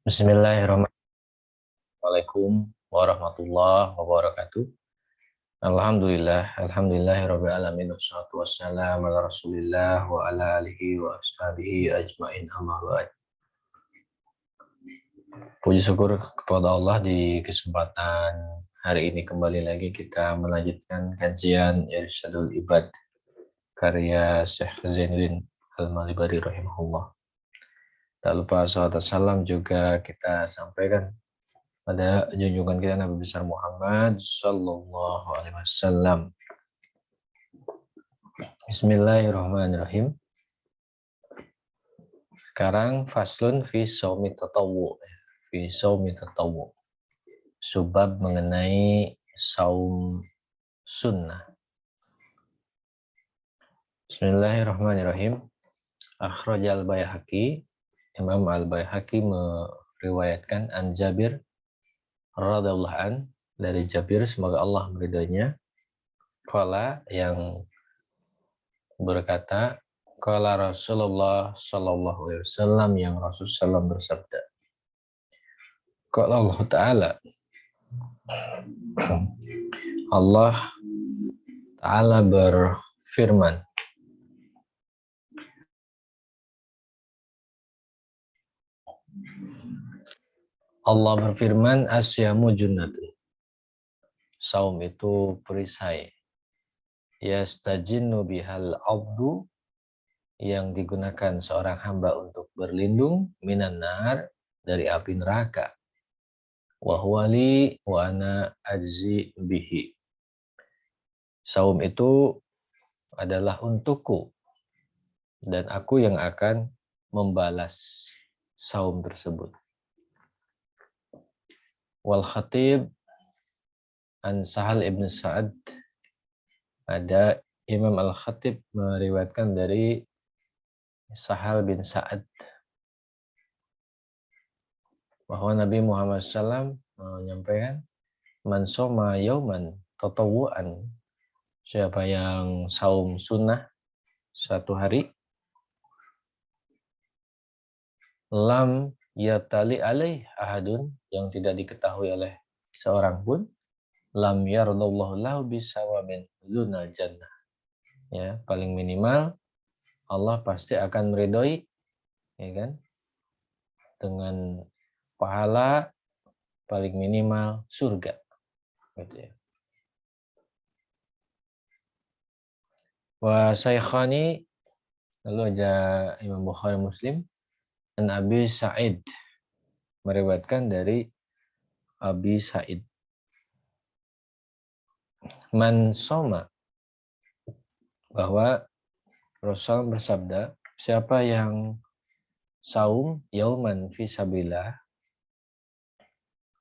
Bismillahirrahmanirrahim. Assalamualaikum warahmatullahi wabarakatuh. Alhamdulillahirabbil alamin wassalatu wassalamu ala Rasulillah wa ala alihi wa ashabihi ajmain amma ba'd. Puji syukur kepada Allah di kesempatan hari ini kembali lagi kita melanjutkan kajian Irsyadul Ibad karya Syekh Zainuddin Al-Malibari rahimahullah. Tak lupa salawat salam juga kita sampaikan pada junjungan kita Nabi besar Muhammad sallallahu alaihi wasallam. Bismillahirrahmanirrahim. Sekarang faslun fi shaumi tatawwu. Fi shaumi tatawwu. Sebab mengenai saum sunnah. Bismillahirrahmanirrahim. Akhrajal Baihaqi, Imam Al-Baihaqi meriwayatkan an Jabir radhiyallahu an, dari Jabir semoga Allah meridhoinya, qala yang berkata, qala Rasulullah sallallahu alaihi wasallam, yang Rasul sallam bersabda, qala Allah Ta'ala, Allah Ta'ala berfirman, Allah berfirman, asyamu junnatun, saum itu perisai, yastajinnu bihal abdu, yang digunakan seorang hamba untuk berlindung, minan nar, dari api neraka, wa huwa li wa ana ajzi bihi, saum itu adalah untukku dan aku yang akan membalas saum tersebut. Wal Khatib an Sahal ibn Sa'ad, ada Imam Al-Khatib meriwayatkan dari Sahal bin Sa'ad bahwa Nabi Muhammad SAW menyampaikan, man soma yauman tatawuan, siapa yang saum sunnah satu hari, lam yatali alaih ahadun, yang tidak diketahui oleh seorang pun, lam yardallahu lahu bisawamin dunal jannah, ya, paling minimal Allah pasti akan meridhoi, ya kan, dengan pahala paling minimal surga, gitu ya. Wa saykhani, lalu ada Imam Bukhari Muslim dan Abi Sa'id meriwayatkan dari Abi Sa'id, man soma, bahwa Rasul bersabda, siapa yang saum yauman fi sabilillah,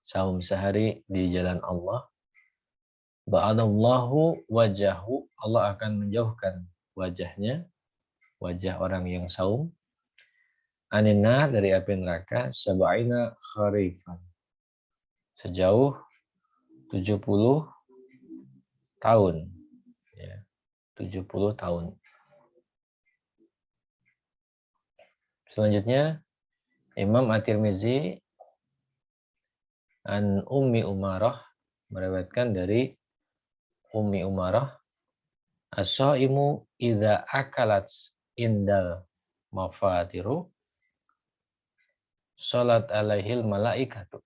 saum sehari di jalan Allah, ba'adallahu wajahu, Allah akan menjauhkan wajahnya, wajah orang yang saum, aninnar, dari api neraka, sab'ina kharifan, sejauh 70 tahun, ya, 70 tahun. Selanjutnya Imam At-Tirmizi an Ummi Umarah meriwayatkan dari Ummi Umarah, as-shaimu idza akalat indal mafatiru salat alaihil malaikatu,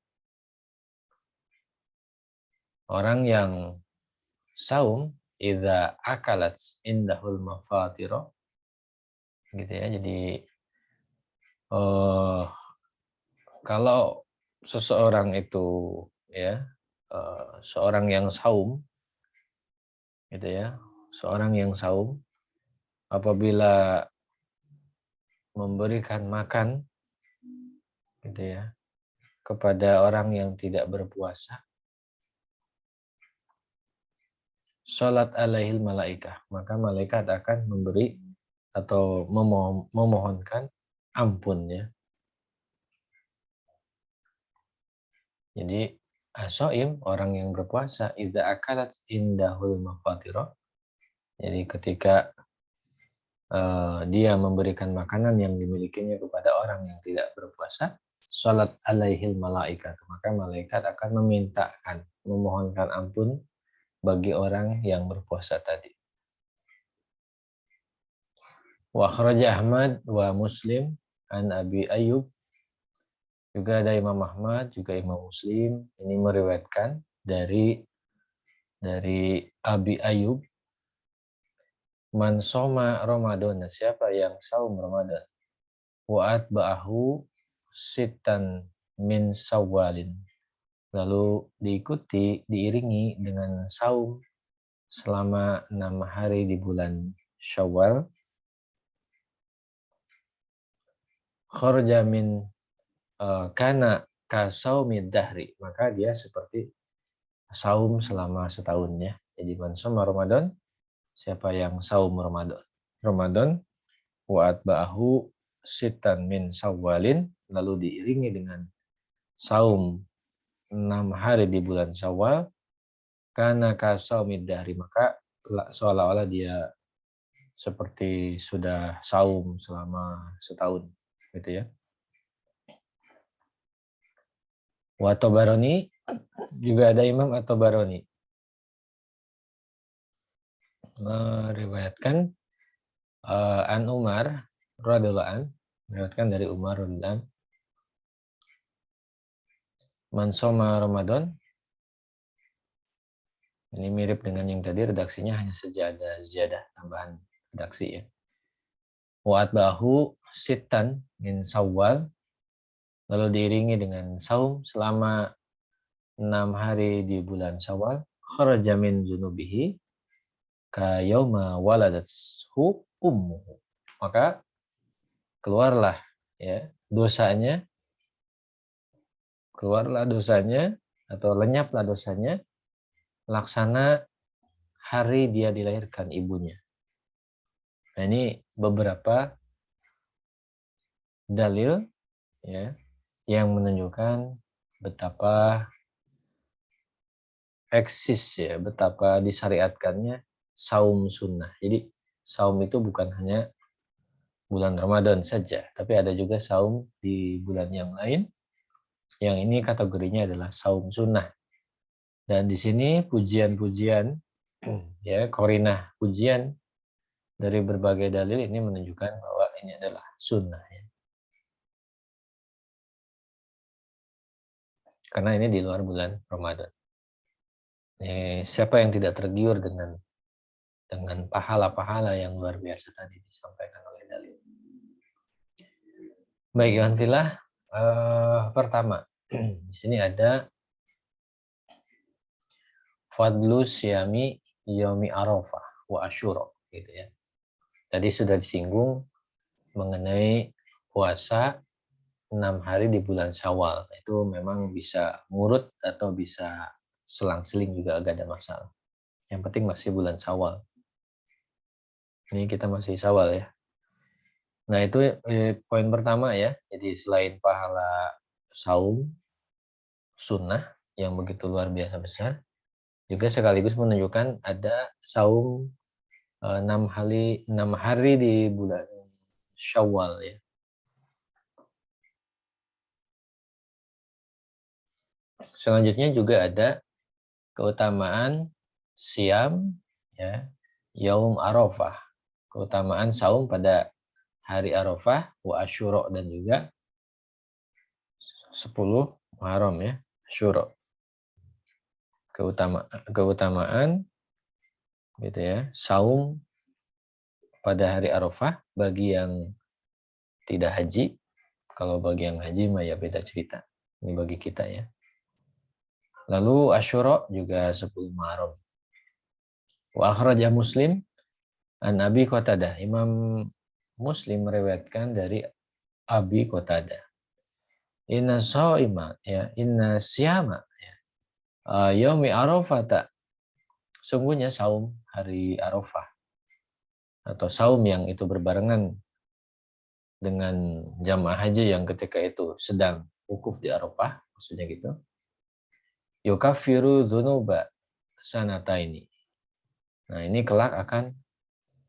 orang yang saum idza akalat indahul mafatiru, gitu ya. Jadi kalau seseorang itu, ya, seorang yang saum, gitu ya, seorang yang saum apabila memberikan makan, gitu ya, kepada orang yang tidak berpuasa, salat alaihil malaikah, maka malaikat akan memberi atau memohonkan ampun, ya. Jadi as-shaim, orang yang berpuasa, idza akalat indahul mafatira, jadi ketika dia memberikan makanan yang dimilikinya kepada orang yang tidak berpuasa, salat alaihil malaikat, maka malaikat akan memohonkan ampun bagi orang yang berpuasa tadi. Wa akhraja Ahmad wa Muslim an Abi Ayyub, juga ada Imam Ahmad juga Imam Muslim ini meriwayatkan dari Abi Ayyub, man soma Ramadan, siapa yang saum Ramadan, wa atba'ahu sitan min Syawalin, lalu diiringi dengan saum selama 6 hari di bulan Syawal, kharaja min kana kasaumid dahri, maka dia seperti saum selama setahunnya. Jadi man soma Ramadan, siapa yang saum Ramadan wa atba'ahu sitan min Syawalin, lalu diiringi dengan saum 6 hari di bulan Syawal, kana kasaumid dahri, maka seolah-olah dia seperti sudah saum selama setahun, gitu ya. Wa Tabarani, juga ada Imam At-Tabarani meriwayatkan an Umar radhiyallahu an, meriwayatkan dari Umar radhiyallahu an, man shoma Ramadan, ini mirip dengan yang tadi, redaksinya hanya saja ada ziyadah, tambahan redaksi ya. Wa atba'ahu sittan min Syawal, lalu diiringi dengan saum selama 6 hari di bulan Syawal, kharaja min dzunubihi ka yauma waladathu ummuhu, maka keluarlah dosanya atau lenyaplah dosanya laksana hari dia dilahirkan ibunya. Nah, ini beberapa dalil ya yang menunjukkan betapa betapa disyariatkannya saum sunnah. Jadi saum itu bukan hanya bulan Ramadan saja, tapi ada juga saum di bulan yang lain. Yang ini kategorinya adalah saum sunnah. Dan di sini pujian-pujian, korinah pujian dari berbagai dalil ini menunjukkan bahwa ini adalah sunnah. Ya. Karena ini di luar bulan Ramadan. Siapa yang tidak tergiur dengan pahala-pahala yang luar biasa tadi disampaikan oleh dalil. Baik, Iwan Filah, pertama di sini ada fadlu syami yaumi arafah wa asyura, gitu ya. Tadi sudah disinggung mengenai puasa 6 hari di bulan Syawal. Itu memang bisa ngurut atau bisa selang-seling juga agak ada masalah. Yang penting masih bulan Syawal. Ini kita masih Syawal ya. Nah, itu poin pertama ya. Jadi selain pahala saum sunnah yang begitu luar biasa besar, juga sekaligus menunjukkan ada saum 6 hari di bulan Syawal ya. Selanjutnya juga ada keutamaan siam ya, yaum Arafah, keutamaan saum pada hari Arafah, wa Asyura, dan juga 10 Muharram ya, Asyura. Keutamaan gitu ya, saum pada hari Arafah bagi yang tidak haji. Kalau bagi yang haji mah ya beda cerita. Ini bagi kita ya. Lalu Asyura juga 10 Muharram. Wa akhraja Muslim an Abi Qatadah. Imam Muslim meriwayatkan dari Abi Qatadah. Inna shaima ya, inna siyama ya. Yaumi Arafah, sungguhnya saum hari Arafah atau saum yang itu berbarengan dengan jamaah haji yang ketika itu sedang wukuf di Arafah, maksudnya gitu. Yukafiru dzunuba sanataini. Nah, ini kelak akan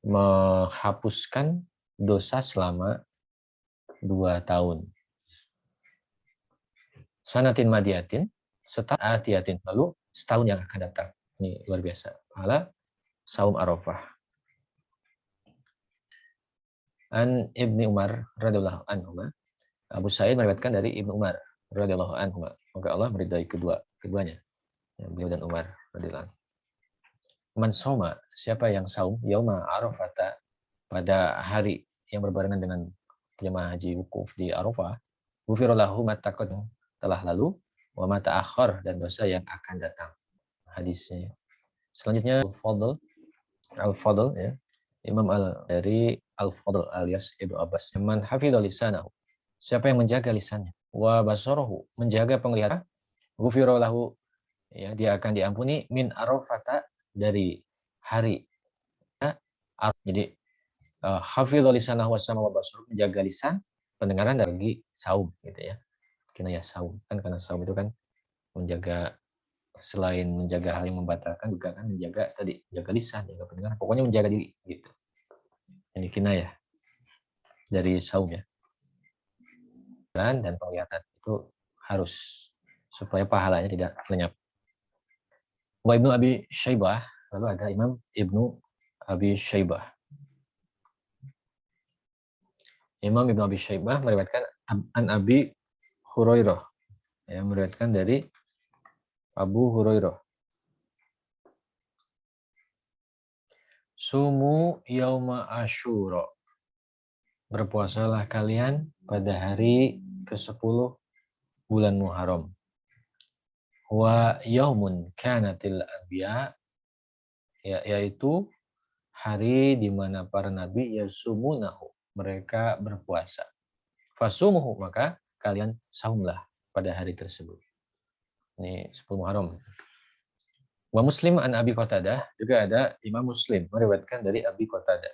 menghapuskan dosa selama 2 tahun. Sanatin madiatin, setahun atiatin, lalu setahun yang akan datang. Ini luar biasa. Pahala saum Arafah. An Ibni Umar radhiyallahu anhu. Abu Sa'id meriwayatkan dari Ibnu Umar radhiyallahu anhu. Maka Allah meridai keduanya. Ya, beliau dan Umar radhiyallahu anhu. Man soma, siapa yang saum yauma Arafata, pada hari yang berbarengan dengan jemaah haji wukuf di Arafah, ghufira lahu ma taqaddam, telah lalu, wa ma ta'akhkhar, dan dosa yang akan datang. Hadisnya. Selanjutnya Al-Fadl ya. Imam dari Al-Fadl alias Ibnu Abbas. Man hafidha lisanahu, siapa yang menjaga lisannya, wa basarahu, menjaga penglihatan, ghufira lahu, ya, dia akan diampuni min Arafata, dari hari ya. Jadi hafidha lisanahu wa sama wa basarahu, menjaga lisan, pendengaran, bagi saum gitu ya. Kinayah saum kan, karena saum itu kan menjaga, selain menjaga hal yang membatalkan juga kan menjaga tadi, menjaga lisan, menjaga pendengaran, pokoknya menjaga diri gitu. Ini kinayah dari saum ya. Dan penglihatan itu harus, supaya pahalanya tidak lenyap. Wa Ibnu Abi Syaibah, lalu ada Imam Ibnu Abi Syaibah. Imam Ibnu Abi Syaibah meriwayatkan an Abi Hurairah, ya, meriwayatkan dari Abu Hurairah. Sumu yauma Asyura, berpuasalah kalian pada hari ke-10 bulan Muharram. Wa yaumun kanatil anbiya, yaitu hari di mana para nabi yasumunahu, mereka berpuasa. Fasumuhu, maka kalian saumlah pada hari tersebut. Ini 10 Muharram. Wa Muslim an Abi Qatadah, juga ada Imam Muslim meriwayatkan dari Abi Qatadah.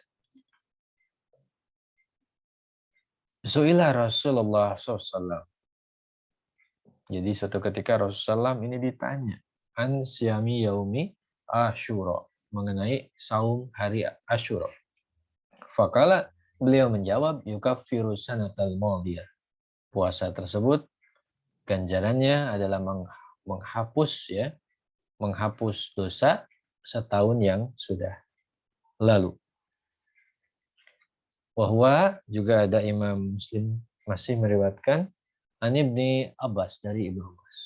Su'ila Rasulullah SAW. Jadi suatu ketika Rasulullah SAW ini ditanya an siyami yaumi Asyura, mengenai saum hari Asyura. Fakala, beliau menjawab, yukaffiru sanatal madiyah. Puasa tersebut ganjarannya adalah menghapus ya, menghapus dosa setahun yang sudah lalu. Wahwa, juga ada Imam Muslim masih meriwayatkan an Ibni Abbas, dari Ibnu Abbas.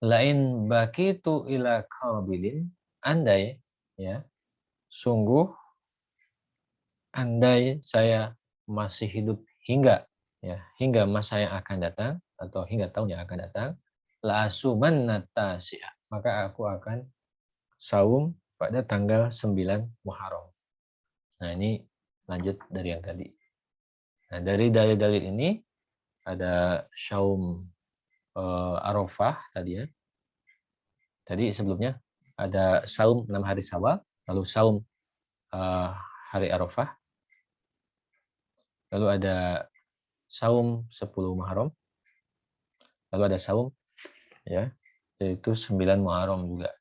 Lain bakitu ila qabilin, andai ya, sungguh andai saya masih hidup hingga ya, hingga masa yang akan datang atau hingga tahun yang akan datang, la asumanna tasi'ah, maka aku akan saum pada tanggal 9 Muharram. Nah, ini lanjut dari yang tadi. Nah, dari dalil-dalil ini ada saum Arafah tadi ya. Tadi sebelumnya ada saum 6 hari Syawal, lalu saum hari Arafah, lalu ada saum 10 Muharram, lalu ada saum ya, yaitu 9 Muharram juga.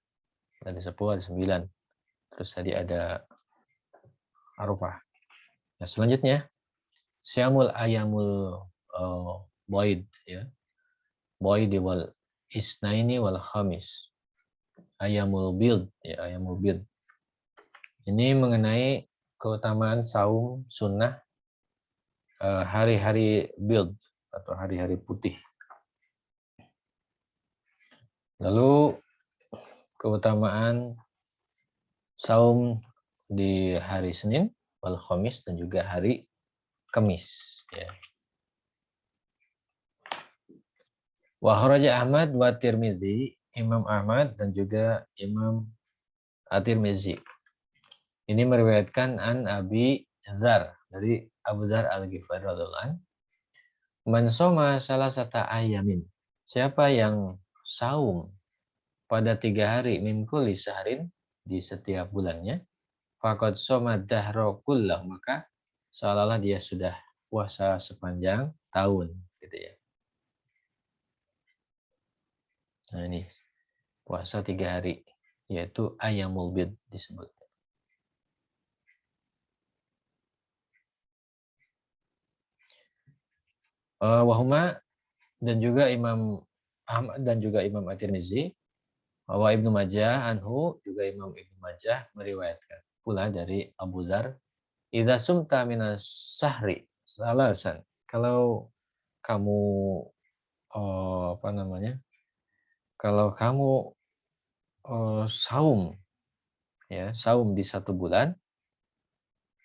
Ada 10, ada 9. Terus tadi ada Arafah. Nah, selanjutnya Syamul ayamul Boyd ya. Boyd wal isnaini wal khamis. Ayamul bid ya, ayamul bid. Ini mengenai keutamaan saum sunnah hari-hari bid atau hari-hari putih. Lalu keutamaan saum di hari Senin wal Khamis dan juga hari Kamis ya. Wa kharaja Ahmad wa Tirmizi, Imam Ahmad dan juga Imam At-Tirmizi. Ini meriwayatkan an Abi Dzar, dari Abu Dzar Al-Ghifari radhiyallahu anhu. Man shoma salasata ayamin, siapa yang saum pada 3 hari min kulli syahrin, di setiap bulannya, faqad shoma dahra kullahu, maka seolah-olah dia sudah puasa sepanjang tahun gitu ya. Nah, ini puasa 3 hari, yaitu ayyamul bid disebut. Wahuma, dan juga Imam Ahmad dan juga Imam At-Tirmizi, wa Ibnu Majah anhu, juga Imam Ibnu Majah meriwayatkan pula dari Abu Dzar, idza sumta minas sahri salasan, kalau kamu apa namanya? Kalau kamu saum, ya, saum di satu bulan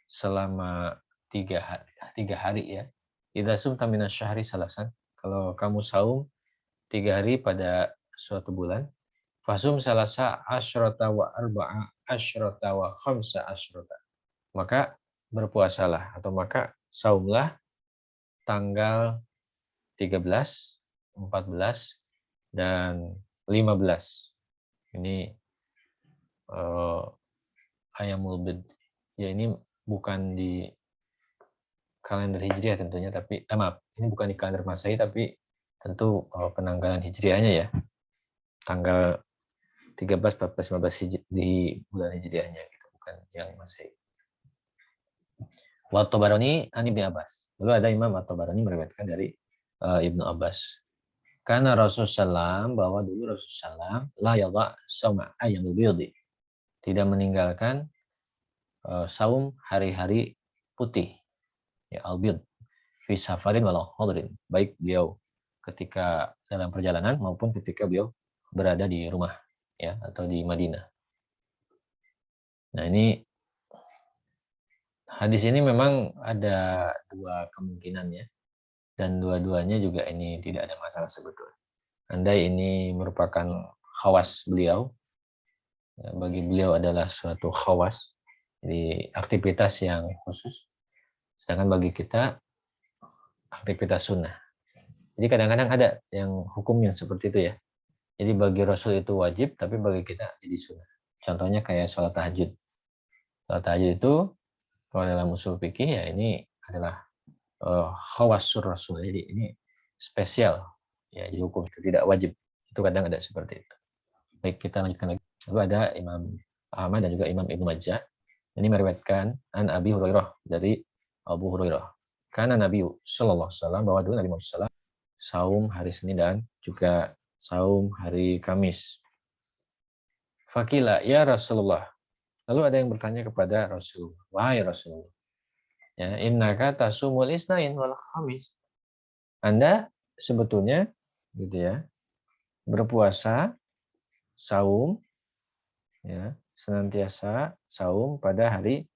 selama 3 hari, 3 hari ya. Idza sumta minas syahri salasan, kalau kamu saum 3 hari pada suatu bulan, fasum salasa asyrota wa arba'a asyrota wa khamsa asyrota. Maka berpuasalah atau maka saumlah tanggal 13, 14, dan 15. Ini Ayyamul Bid. Ya, ini bukan di kalender Hijriah tentunya, tapi maaf, ini bukan di kalender Masehi, tapi tentu penanggalan Hijriahnya ya. Tanggal 13, 14, 15 di bulan Hijriahnya gitu, bukan yang Masehi. Wa Tabarani an Ibnu Abbas. Lalu ada Imam At-Tabarani meriwayatkan dari Ibnu Abbas. Karena Rasulullah SAW, bahwa dulu Rasulullah SAW la yadha sama ayyamul bidhi, tidak meninggalkan saum hari-hari putih, ya, al-bid, fi safarin walau hadrin, baik beliau ketika dalam perjalanan maupun ketika beliau berada di rumah, ya, atau di Madinah. Nah, ini hadis ini memang ada dua kemungkinan ya, dan dua-duanya juga ini tidak ada masalah sebetulnya. Andai ini merupakan khawas beliau, ya, bagi beliau adalah suatu khawas, jadi aktivitas yang khusus, sedangkan bagi kita aktivitas sunnah. Jadi kadang-kadang ada yang hukumnya seperti itu ya. Jadi bagi Rasul itu wajib, tapi bagi kita jadi sunnah. Contohnya kayak sholat tahajud. Sholat tahajud itu kalau dalam usul fikih ya ini adalah khawasur Rasul. Jadi ini spesial. Ya, jadi hukum itu tidak wajib. Itu kadang ada seperti itu. Baik, kita lanjutkan lagi. Lalu ada Imam Ahmad dan juga Imam Ibnu Majah. Ini meriwayatkan an Abi Hurairah, dari Abu Hurairah. Karena Nabi Sallallahu Alaihi Wasallam, bahwa dulu Nabi Muhammad SAW saum hari Senin dan juga saum hari Kamis. Fakila, ya Rasulullah. Lalu ada yang bertanya kepada Rasulullah, wahai Rasulullah, ya, innaka tasumul isnain wal khamis. Anda sebetulnya gitu ya, berpuasa saum, ya, senantiasa saum pada hari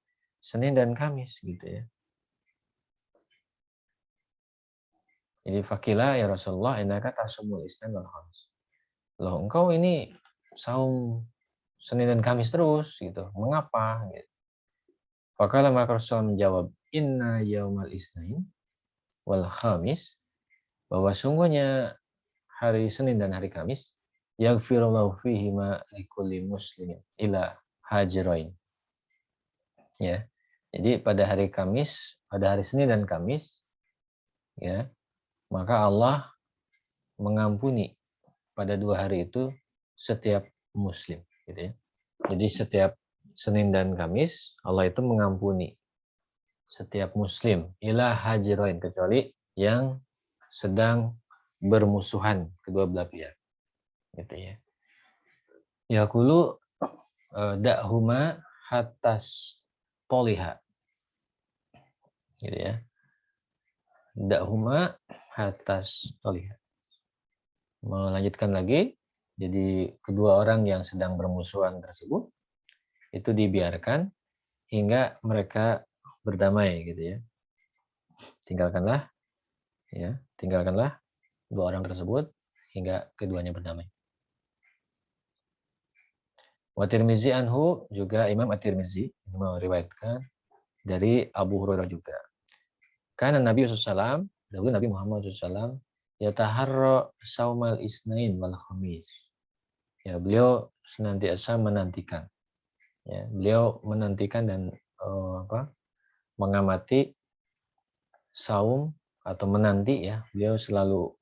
Senin dan Kamis gitu ya. Jadi fakila, ya Rasulullah, innaka tasumul isnain wal khamis. Loh, engkau ini saum Senin dan Kamis terus gitu. Mengapa gitu? Fakala, maka Rasulullah menjawab, inna yaumal isnain wal khamis, bahwa sungguhnya hari Senin dan hari Kamis, yaghfirullahu fihi ma likulli muslimin ila hajirain. Ya. Jadi pada hari Kamis, pada hari Senin dan Kamis, ya, maka Allah mengampuni pada 2 hari itu setiap muslim, gitu ya. Jadi setiap Senin dan Kamis Allah itu mengampuni setiap muslim ila hajirain, kecuali yang sedang bermusuhan kedua belah pihak, gitu ya. Yaqulu da'huma hatas poliha, gitu ya. Da'huma hatas poliha. Melanjutkan lagi, jadi kedua orang yang sedang bermusuhan tersebut itu dibiarkan hingga mereka berdamai, gitu ya. Tinggalkanlah dua orang tersebut hingga keduanya berdamai. Wa Tirmizi anhu, juga Imam At-Tirmizi meriwayatkan dari Abu Hurairah juga. Karena Nabi SAW, dahulu Nabi Muhammad SAW, yataharra saumal isnain wal khamis. Ya, beliau senantiasa menantikan. Ya, beliau menantikan dan mengamati saum, atau menanti ya. Beliau selalu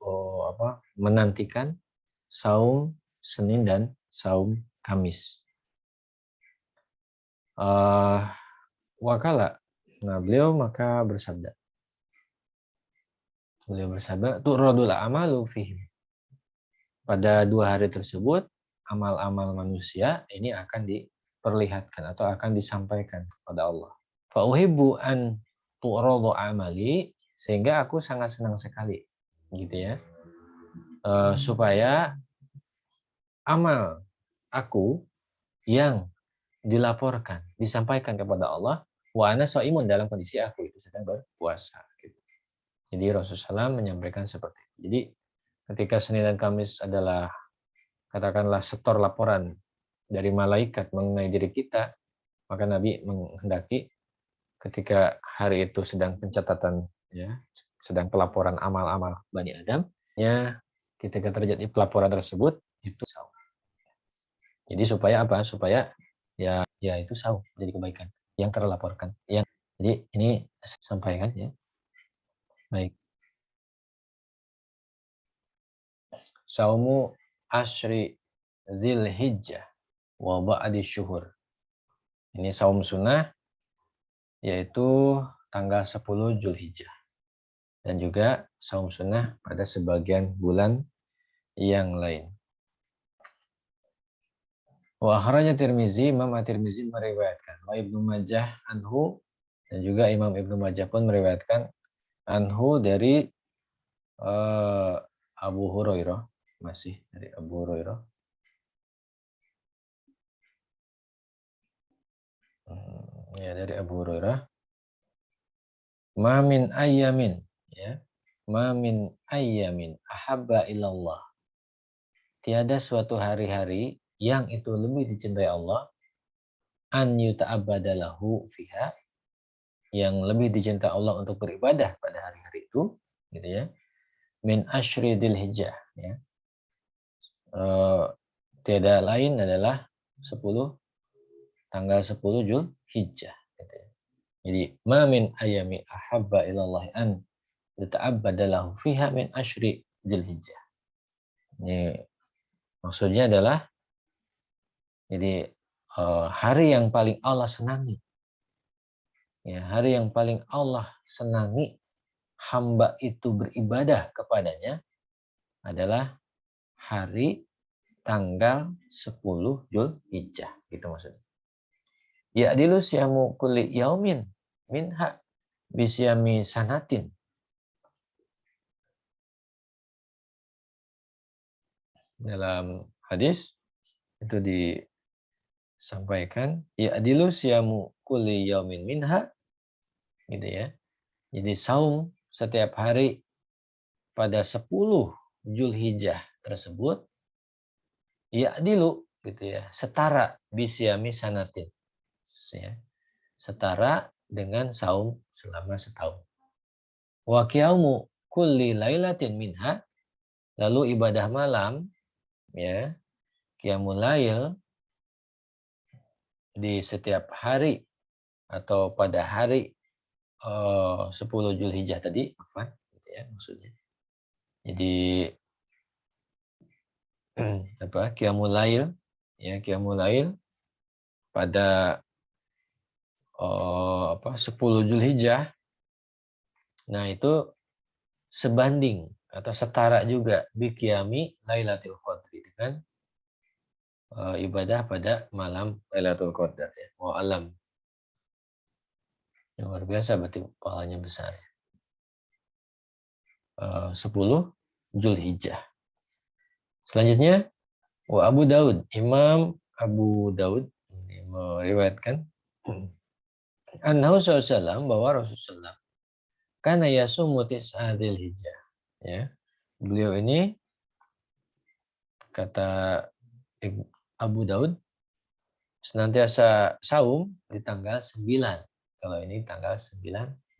menantikan saum Senin dan saum Kamis. Wakala, nah beliau maka bersabda, Beliau bersabda, tu'radul a'malu fihi. Pada 2 hari tersebut, amal-amal manusia ini akan diperlihatkan atau akan disampaikan kepada Allah. Fa uhibbu an tu'radu amali, sehingga aku sangat senang sekali gitu ya. Supaya amal aku yang dilaporkan, disampaikan kepada Allah, wa ana shaimun, dalam kondisi aku itu sedang berpuasa gitu. Jadi Rasulullah SAW menyampaikan seperti itu. Jadi ketika Senin dan Kamis adalah katakanlah setor laporan dari malaikat mengenai diri kita, maka Nabi menghendaki ketika hari itu sedang pencatatan, ya, sedang pelaporan amal-amal Bani Adam, ya, ketika terjadi pelaporan tersebut itu saum. Jadi supaya apa? Supaya ya itu saum, jadi kebaikan yang terlaporkan. Jadi ini sampaikan ya. Baik. Saumu Ashri Dzulhijjah wa ba'di syuhur. Ini saum sunnah, yaitu tanggal 10 Zulhijjah. Dan juga saum sunnah pada sebagian bulan yang lain. Wa akhraja Tirmizi, Imam At-Tirmizi meriwayatkan. Wa Ibnu Majah anhu, dan juga Imam Ibnu Majah pun meriwayatkan anhu dari Abu Hurairah, masih dari Abu Hurairah. Ya, dari Abu Hurairah. Ma min ayyamin, ya. Ma min ayyamin ahabba ilallah. Tiada suatu hari-hari yang itu lebih dicintai Allah, an yuta'abbadalahu fiha, yang lebih dicintai Allah untuk beribadah pada hari-hari itu, gitu ya. Min asyri dzulhijjah, ya. Tiada lain adalah 10 tanggal 10 Zulhijjah, gitu ya. Jadi ma min ayami ahabba ilallah an yuta'abbadalahu fiha min asyri Dzulhijjah. Ini maksudnya adalah jadi hari yang paling Allah senangi. Ya, hari yang paling Allah senangi hamba itu beribadah kepadanya adalah hari tanggal 10 Zulhijjah, gitu maksudnya. Ya adilu siyamu kulli yaumin minha bisyami sanatin. Dalam hadis itu disampaikan ya adilu siyamu kulli yaumin minha, gitu ya. Jadi saum setiap hari pada 10 Zulhijjah tersebut ya adilu, gitu ya, setara bisyami sanatin, ya, setara dengan saum selama setahun. Wa qiyaumu kulli lailatin minha, lalu ibadah malam, ya, qiyamul lail di setiap hari atau pada hari 10 Zulhijjah tadi, gitu ya maksudnya. Jadi apa? Qiyamul lail, ya, qiyamul lail pada 10 Zulhijjah. Nah, itu sebanding atau setara juga biqiyami Lailatul Qadri, dengan ibadah pada malam Lailatul Qadar, ya. Wa alam. Yang luar biasa, berarti pahalanya besar. 10 Zulhijjah. Selanjutnya wa Abu Daud, Imam Abu Daud meriwayatkan annahu sallallahu, bahwa Rasulullah karena yasumu tis'adil hijjah, ya. Beliau ini, kata Abu Daud, senantiasa saum di tanggal 9. Kalau ini tanggal 9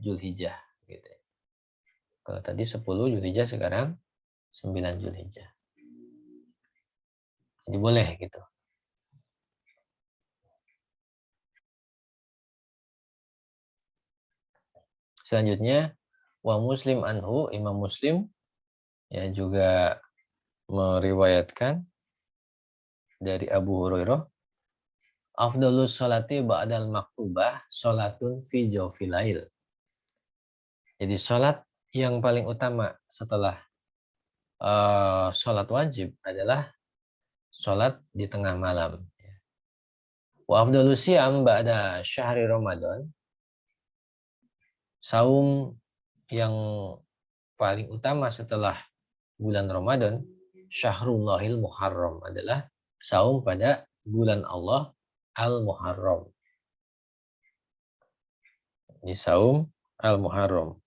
Zulhijjah, gitu. Kalau tadi 10 Zulhijjah, sekarang 9 Zulhijjah. Jadi boleh gitu. Selanjutnya wa Muslim anhu, Imam Muslim ya juga meriwayatkan dari Abu Hurairah, afdhalus sholati ba'dal maktubah sholatun fi jawfil lail. Jadi sholat yang paling utama setelah sholat wajib adalah sholat di tengah malam. Wa afdalus siyam ba'da syahri Ramadan, saum yang paling utama setelah bulan Ramadan, Syahrullahil Muharram, adalah saum pada bulan Allah Al-Muharram. Di saum Al-Muharram.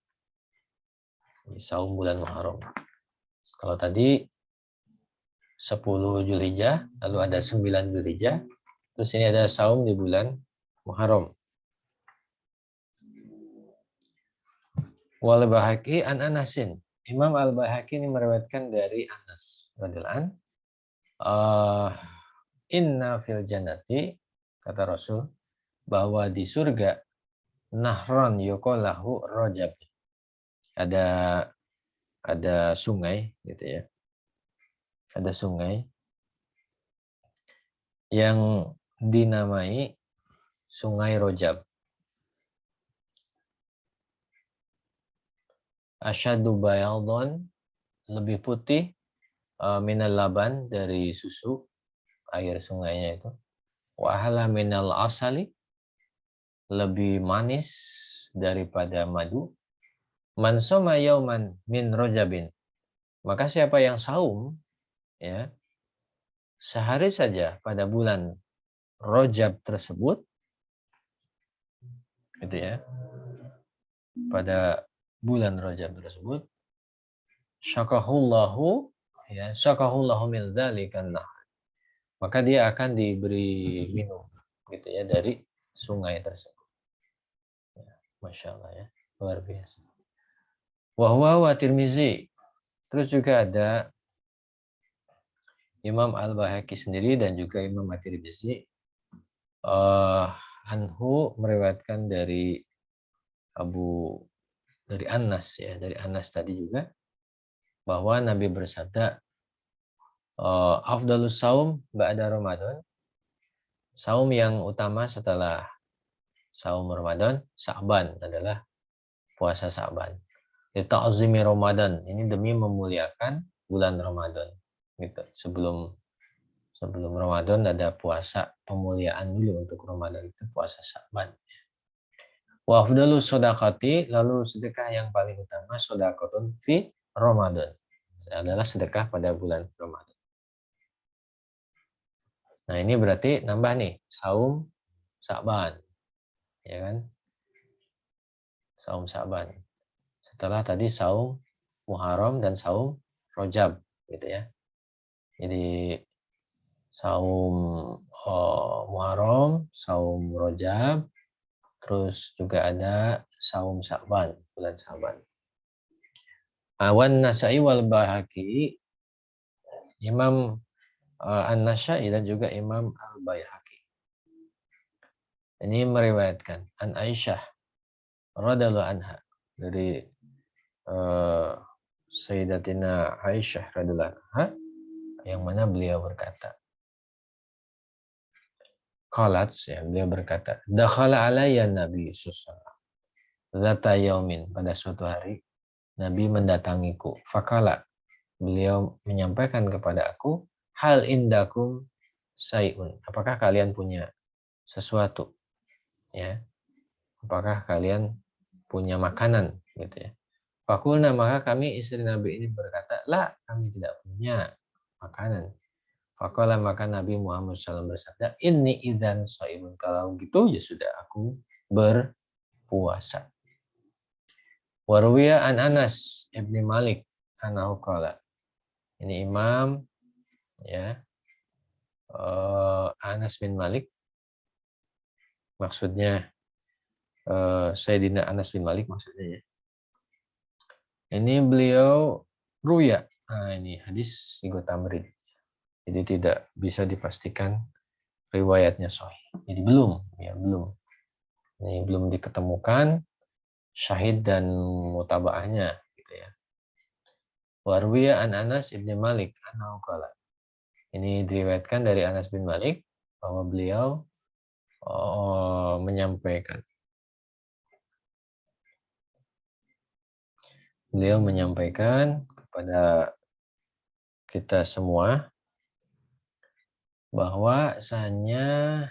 Di saum bulan Muharram. Kalau tadi 10 Zulhijjah, lalu ada 9 Zulhijjah, terus ini ada saum di bulan Muharram. Wal Bahaqi an Anasin. Imam Al-Bahaqi ini meriwayatkan dari Anas radhiyallahu anhu, inna fil jannati, kata Rasul, bahwa di surga nahron yuqalahu Rajab. Ada sungai gitu ya. Ada sungai yang dinamai Sungai Rajab. Asyadu bayadon, lebih putih, minal laban, dari susu, air sungainya itu. Wa ahla minal asali, lebih manis daripada madu. Man soma yauman min rojabin, maka siapa yang saum ya sehari saja pada bulan Rajab tersebut, gitu ya, pada bulan Rajab tersebut, syakahullahu, ya, syakahullahu min dzalikan nahar, maka dia akan diberi minum, gitu ya, dari sungai tersebut. Ya, Masya Allah ya, luar biasa. Wahwa wa Tirmizi, terus juga ada Imam Al-Bahaqi sendiri dan juga Imam At-Tirmizi anhu meriwayatkan dari Anas ya, dari Anas tadi juga, bahwa Nabi bersabda, afdalus saum ba'da Ramadan, saum yang utama setelah saum Ramadan, Sa'ban, adalah puasa Sa'ban. Ta'zimi Ramadan, ini demi memuliakan bulan Ramadan. Gitu. Sebelum Ramadan ada puasa pemuliaan dulu untuk Ramadan, itu puasa Sa'ban. Wa afdalus sedekati, lalu sedekah yang paling utama sedekatun fi Ramadan, adalah sedekah pada bulan Ramadan. Nah, ini berarti nambah nih, saum Sa'ban, ya kan? Saum Sa'ban. Setelah tadi saum Muharram dan saum Rajab, gitu ya. Jadi saum Muharram, saum Rajab, terus juga ada saum Sa'ban, bulan Sa'ban. Wan Nasai wal Bahaqi, Imam An-Nasai dan juga Imam Al-Baihaqi ini meriwayatkan an Aisyah radhiyallahu anha, dari Sayyidatina Aisyah radhiyallahu anha, yang mana beliau berkata, qalat, ya, beliau berkata, dakhala alayya Nabi sallallahu dzata yaumin, pada suatu hari Nabi mendatangiku, fakala, beliau menyampaikan kepada aku, hal indakum sayun, apakah kalian punya sesuatu, ya, apakah kalian punya makanan, gitu ya. Fakulna, maka kami istri Nabi ini berkata, la, kami tidak punya makanan. Fakala, maka Nabi Muhammad SAW bersabda, inni idzan shaimun, kalau gitu ya sudah, aku berpuasa. Warwiya an Anas ibni Malik anahu qala, ini Imam, ya, Anas bin Malik, maksudnya Sayyidina Anas bin Malik maksudnya, ya. Ini beliau ruya. Nah, ini hadis sigo tamrid. Jadi tidak bisa dipastikan riwayatnya sahih. Jadi belum, ya belum. Ini belum diketemukan syahid dan mutabaahnya, gitu ya. Warwiya an Anas ibn Malik annahu qala. Ini diriwayatkan dari Anas bin Malik bahwa beliau menyampaikan, beliau menyampaikan kepada kita semua bahwasanya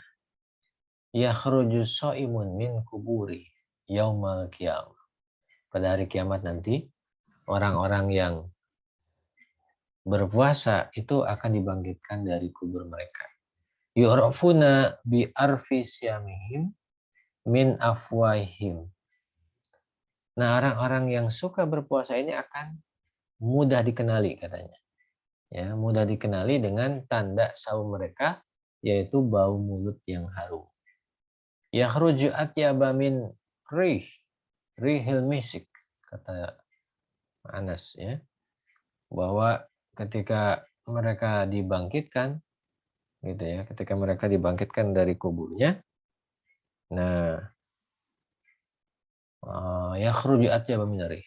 yakhruju shaimun min kuburi yaumal qiyamah. Pada hari kiamat nanti, orang-orang yang berpuasa itu akan dibangkitkan dari kubur mereka. Yu'rafuna bi arfi syamihim min afwahim. Nah, orang-orang yang suka berpuasa ini akan mudah dikenali katanya. Ya, mudah dikenali dengan tanda saum mereka, yaitu bau mulut yang harum. Yakhruju atyaba min rihil misik, kata Anas, ya, bahwa ketika mereka dibangkitkan, gitu ya, ketika mereka dibangkitkan dari kuburnya, nah, yakhruju atyaba min rih.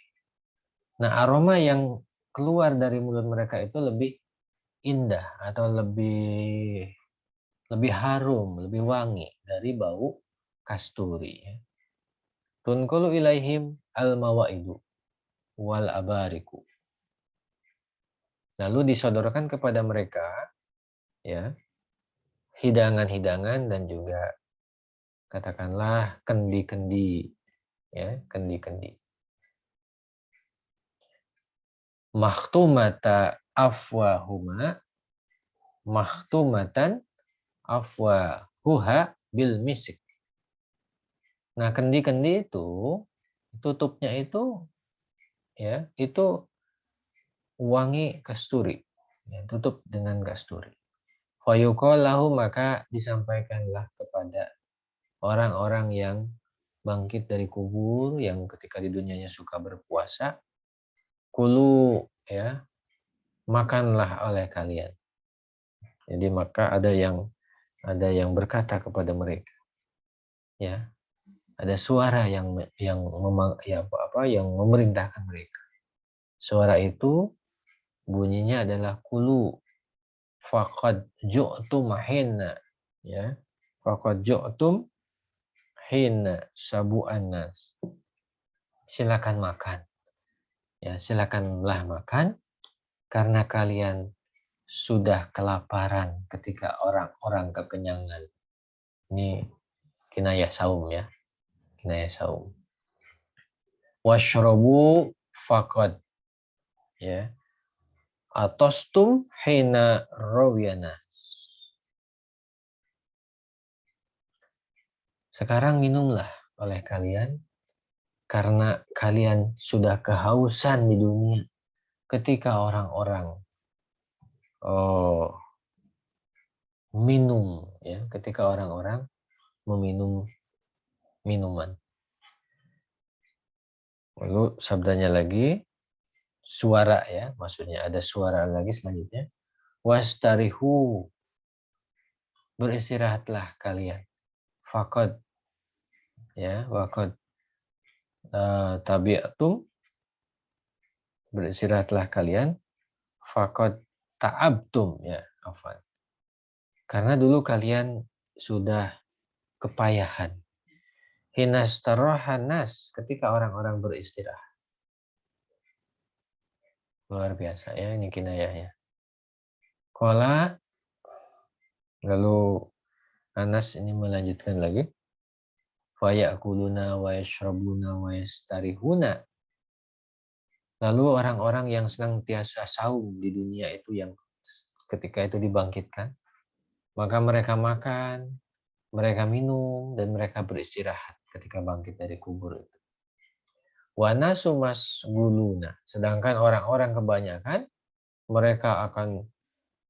Nah, aroma yang keluar dari mulut mereka itu lebih indah atau lebih harum, lebih wangi dari bau kasturi. Tunqulu ilaihim al-mawaidu wal abariku. Lalu disodorkan kepada mereka, ya, hidangan-hidangan dan juga katakanlah kendi-kendi, ya, kendi-kendi. Mahtumata afwahuma, mahtumatan afwahuha bil misik. Nah, kendi-kendi itu tutupnya itu, ya, itu wangi kasturi, ya, tutup dengan kasturi. Fayuqallahu, maka disampaikanlah kepada orang-orang yang bangkit dari kubur, yang ketika di dunianya suka berpuasa, kulu, ya, makanlah oleh kalian. Jadi maka ada yang berkata kepada mereka, ya, ada suara yang memerintahkan mereka. Suara itu bunyinya adalah kulu faqad ju'tum hina, ya, faqad ju'tum hina sabu'an nas. Silakan makan, ya, silakanlah makan karena kalian sudah kelaparan ketika orang-orang kekenyangan. Ini kinayah saum, ya, kinayah saum. Washrobu faqad, ya, atostum hina rawiyana. Sekarang minumlah oleh kalian karena kalian sudah kehausan di dunia ketika orang-orang minum, ya, ketika orang-orang meminum minuman. Lalu sabdanya lagi, suara, ya, maksudnya ada suara lagi selanjutnya. Wastarihu, beristirahatlah kalian. Faqad, ya, waqad tabi'atum, beristirahatlah kalian. Faqad ta'abtum, ya, afan. Karena dulu kalian sudah kepayahan. Hinastarahan nas, ketika orang-orang beristirahat. Luar biasa, ya, ini kinayahnya. Qala, lalu Anas ini melanjutkan lagi. Fayakuluna wa yashrabuna wa yastarihuna. Lalu orang-orang yang senantiasa saum di dunia itu, yang ketika itu dibangkitkan, maka mereka makan, mereka minum, dan mereka beristirahat ketika bangkit dari kubur itu. Wa nasu masguluna, sedangkan orang-orang kebanyakan mereka akan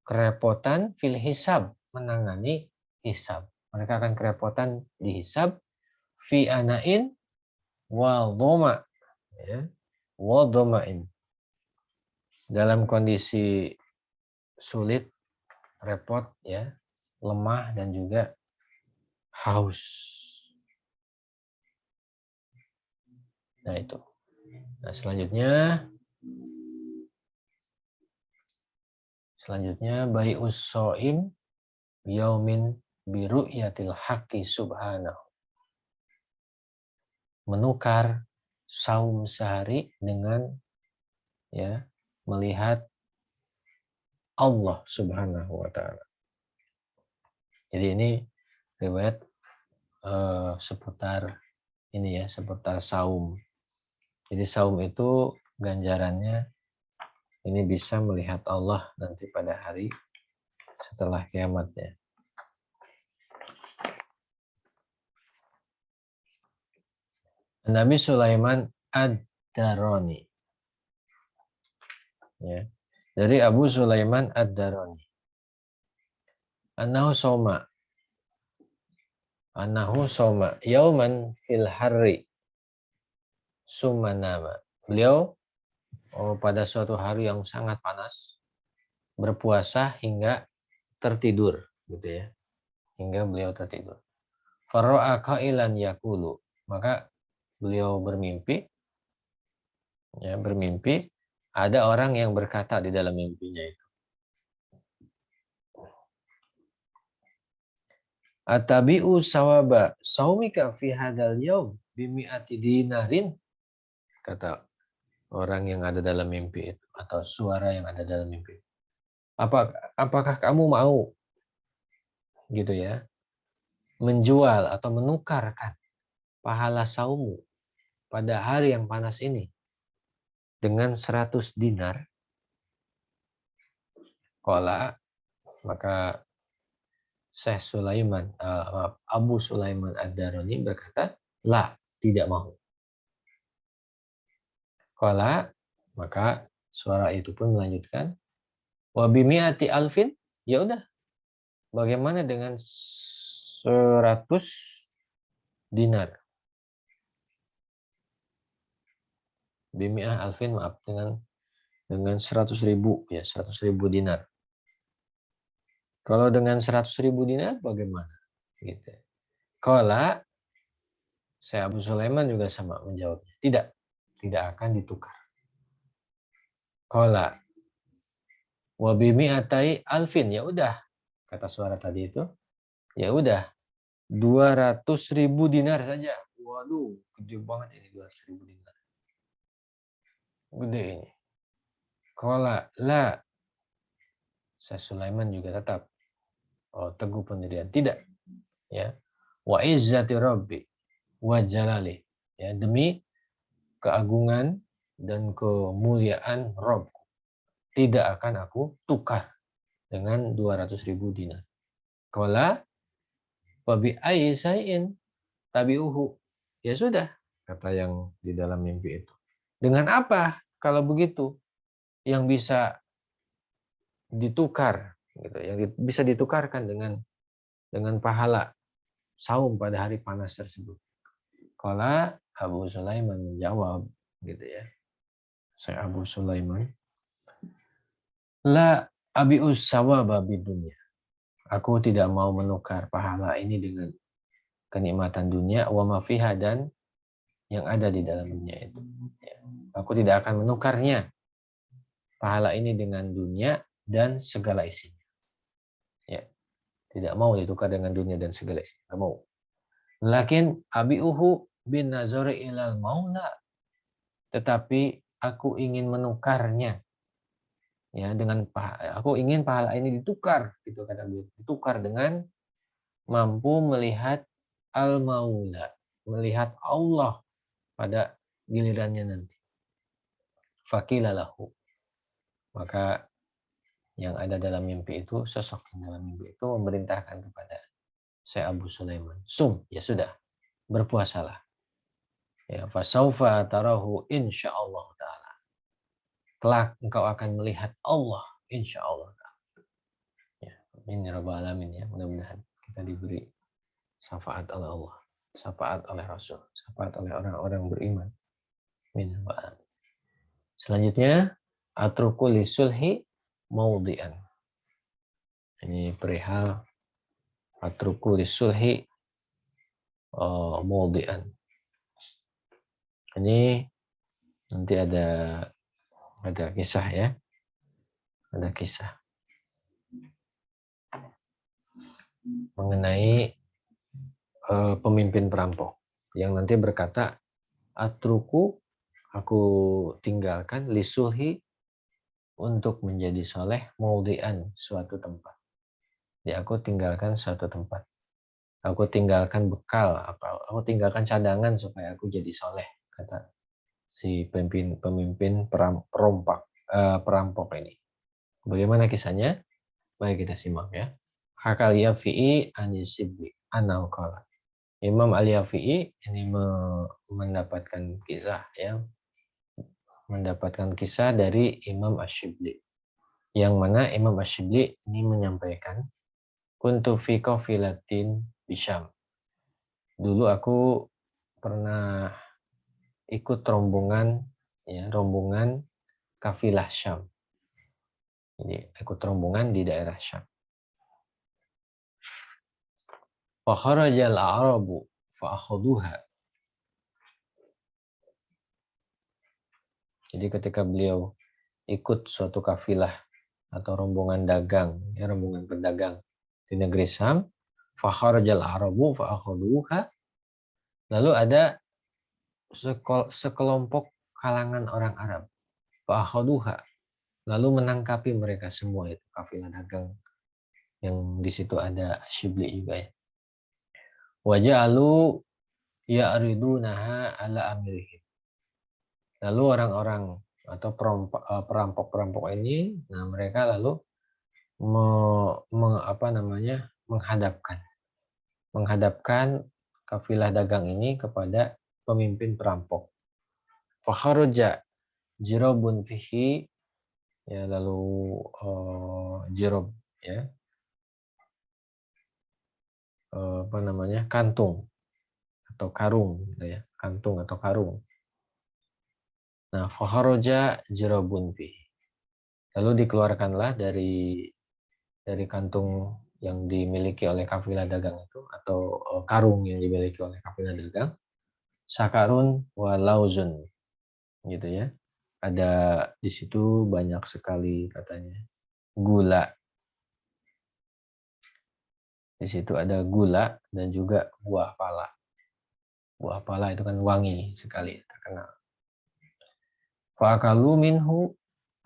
kerepotan fil hisab, menangani hisab. Mereka akan kerepotan di hisab, fi anain wal dhoma, ya, wal dhomain, dalam kondisi sulit, repot, ya, lemah, dan juga haus. Nah, itu. Nah, selanjutnya bai'us shaim yaumin biru'yatil haqqi subhanahu. Menukar saum sehari dengan ya, melihat Allah Subhanahu wa taala. Jadi ini riwayat seputar ini ya, seputar saum. Jadi saum itu ganjarannya ini bisa melihat Allah nanti pada hari setelah kiamatnya. Nabi Sulaiman Ad-Darani. Ya. Dari Abu Sulaiman Ad-Darani. Annahu soma yauman fil harri summa nama. Beliau pada suatu hari yang sangat panas berpuasa hingga tertidur gitu ya. Hingga beliau tertidur. Fara'a qailan yaqulu. Maka beliau bermimpi ada orang yang berkata di dalam mimpinya itu. Atabi'u sawaba saumika fi hadal yaum bimi'ati dinarin, kata orang yang ada dalam mimpi itu atau suara yang ada dalam mimpi. Apakah kamu mau gitu ya menjual atau menukarkan pahala saummu pada hari yang panas ini dengan 100 dinar? Qala, maka Syekh Sulaiman, Abu Sulaiman Ad-Darani berkata, la, tidak mau. Qala, maka suara itu pun melanjutkan, wa bimi'ati alfin, ya udah. Bagaimana dengan 100 dinar? Bimi'ah alfin, maaf, dengan 100.000 ya, 100.000 dinar. Kalau dengan 100.000 dinar bagaimana? Gitu. Qala, saya Abu Sulaiman juga sama menjawabnya. Tidak akan ditukar. Qala wa bimi'atai alfin, ya udah. Kata suara tadi itu, ya udah 200.000 dinar saja. Waduh, gede banget ini 200.000 dinar. Gede ini. Qala la, saya Sulaiman juga tetap teguh pendirian. Tidak. Ya. Wa izzati rabbi wa jalali. Ya, demi keagungan dan kemuliaan Rabb, tidak akan aku tukar dengan 200.000 dinar. Qala wa bi ayyi syai'in tabi'uhu. Ya sudah, kata yang di dalam mimpi itu. Dengan apa kalau begitu yang bisa ditukar gitu, yang bisa ditukarkan dengan pahala saum pada hari panas tersebut. Qala Abu Sulaiman menjawab gitu ya. Saya Abu Sulaiman, la abi'us sawaba bidunya. Aku tidak mau menukar pahala ini dengan kenikmatan dunia wa ma fiha, dan yang ada di dalamnya itu. Ya. Aku tidak akan menukarnya pahala ini dengan dunia dan segala isinya. Ya. Tidak mau ditukar dengan dunia dan segala isinya. Tidak mau. Lakin abi'uhu bin nazari ilal maula. Tetapi aku ingin menukarnya. Ya, dengan aku ingin pahala ini ditukar, gitu kata beliau. Ditukar dengan mampu melihat al-maula, melihat Allah pada gilirannya nanti. Fakilalahu. Maka yang ada dalam mimpi itu, sosok yang dalam mimpi itu memerintahkan kepada saya Abu Sulaiman, ya sudah, berpuasalah. Ya, fasaufa tarahu insyaallah taala. Kelak engkau akan melihat Allah insyaallah taala. Ya, amin ya rabbal alamin ya. Mudah-mudahan kita diberi syafaat oleh Allah, syafaat oleh Rasul, syafaat oleh orang-orang beriman. Amin ya rabbal alamin. Selanjutnya, atruku lisulhi maudhi'an. Ini perihal atruku lisulhi maudhi'an. Ini nanti ada kisah ya. Ada kisah mengenai pemimpin perampok yang nanti berkata, atruku aku tinggalkan lisulhi untuk menjadi soleh maudian suatu tempat. Jadi aku tinggalkan suatu tempat. Aku tinggalkan bekal, aku tinggalkan cadangan supaya aku jadi soleh, kata si pemimpin perampok ini. Bagaimana kisahnya? Mari kita simak ya. Hakal Yafi'i anisibli anaukala. Imam Al-Yafi'i ini mendapatkan kisah ya, mendapatkan kisah dari Imam Ash-Shibli. Yang mana Imam Ash-Shibli ini menyampaikan, kuntu fi qafilatin bisyam. Dulu aku pernah ikut rombongan kafilah Syam. Jadi ikut rombongan di daerah Syam. Fa kharajal a'rabu fa akhuduha. Jadi ketika beliau ikut suatu kafilah atau rombongan dagang, rombongan pedagang di negeri Syam, fa kharajal a'rabu fa akhuduha. Lalu ada sekelompok kalangan orang Arab, fa akhuduha. Lalu menangkapi mereka semua itu kafilah dagang yang di situ ada Syibli juga ya. Waja'alu ya'ridunaha ala amirihim. Lalu orang-orang atau perampok-perampok ini, nah mereka lalu menghadapkan kafilah dagang ini kepada pemimpin perampok. Fakharuja jirobun fihi, ya, lalu jirob ya, kantung atau karung gitu ya, kantung atau karung. Nah, fakharuja jirobun fihi. Lalu dikeluarkanlah dari kantung yang dimiliki oleh kafilah dagang itu, atau karung yang dimiliki oleh kafilah dagang, sakarun wa lauzun gitu ya. Ada di situ banyak sekali katanya gula. Di situ ada gula dan juga buah pala. Buah pala itu kan wangi sekali, terkenal. Fa'akalu minhu,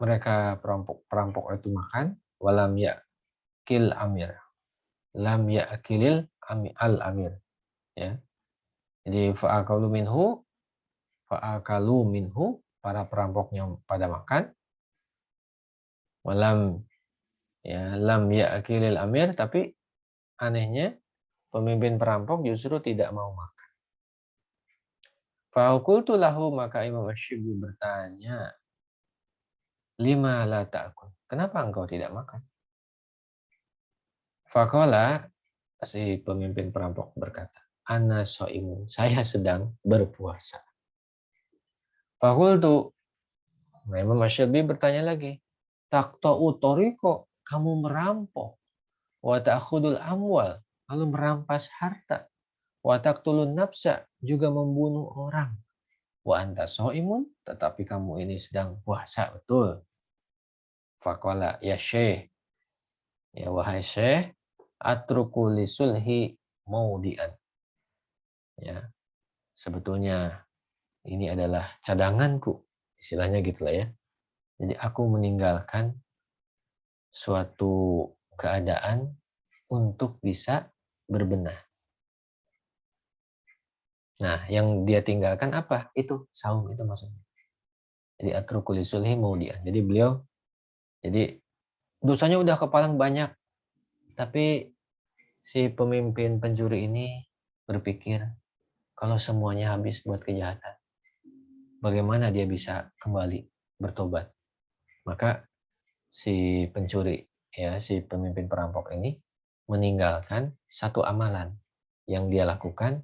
mereka perampok itu makan, walam ya'kil amir. Lam ya'kilil al-amir. Ya. Jadi fa'akalu minhu, para perampoknya pada makan. Walam lam ya'kilil amir, tapi anehnya pemimpin perampok justru tidak mau makan. Faqultu lahu, maka Imam Ash-Shibli bertanya, lima la ta'kul, kenapa engkau tidak makan? Faqala, si pemimpin perampok berkata, ana shaimun, saya sedang berpuasa. Faqultu, Imam Ash-Shibli bertanya lagi, taqta'u tariqa, kamu merampok, wa ta'khudul amwal, lalu merampas harta, wa taqtulun nafsa, juga membunuh orang. Wa anta shaimun, tetapi kamu ini sedang puasa, betul. Faqala, ya syekh, ya wahai syekh, atruku lisulhi maudian. Ya, sebetulnya ini adalah cadanganku, istilahnya gitulah ya. Jadi aku meninggalkan suatu keadaan untuk bisa berbenah. Nah, yang dia tinggalkan apa? Itu saum, itu maksudnya. Jadi atruku lisulhi maudian. Jadi dosanya udah kepalang banyak, tapi si pemimpin pencuri ini berpikir, kalau semuanya habis buat kejahatan, bagaimana dia bisa kembali bertobat? Maka si pencuri, ya, si pemimpin perampok ini meninggalkan satu amalan yang dia lakukan.